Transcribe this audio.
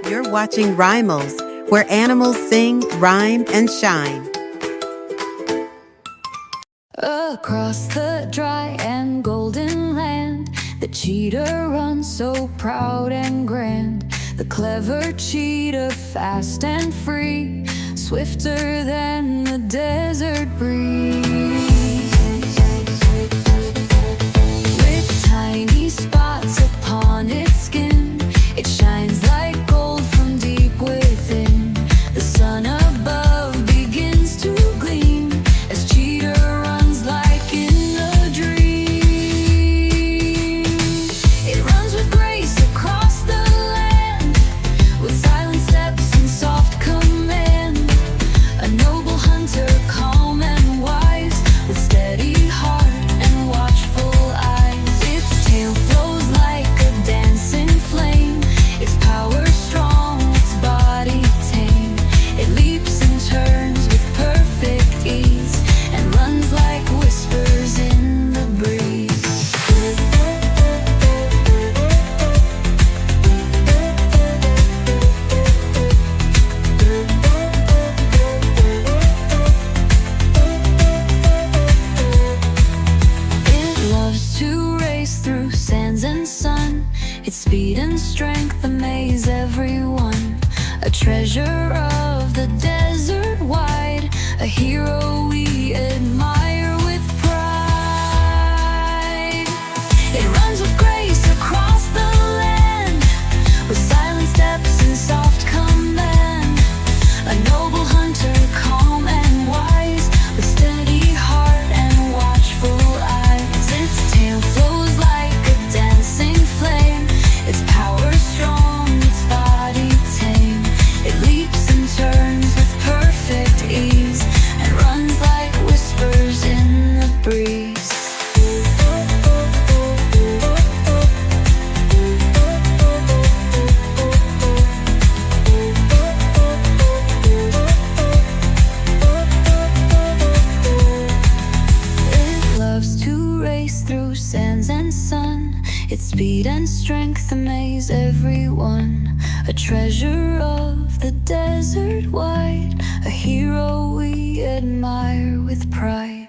You're watching Rhymals, where animals sing, rhyme, and shine. Across the dry and golden land, the cheetah runs so proud and grand. The clever cheetah, fast and free, swifter than the desert breeze. With tiny spots upon its skin, it shines like gold from deep within. The sun above begins to gleam as cheetah runs like in a dream. It runs with grace across the land, with silent steps and soft command. A noble hunter, calm and wise, with steady heart and watchful eyes. Its tail flows like a dancing flame, its power strong, its body tame. It leaps and turns with perfect ease, and runs like whispers in the breeze. It loves to race through sands and sun. Its speed and strength amaze everyone. A treasure of the desert wide, a hero we admire with pride. It runs with grace across the land, with silent steps and soft command. A noble hunter, calm and wise, with steady heart and watchful eyes. Its tail flows like a dancing flame, its power strong, its body tame. It leaps and turns with perfect ease, and runs like whispers in the breeze. It loves to race through sands and sun. Its speed and strength amaze everyone. A treasure of the desert wide, a hero we admire with pride.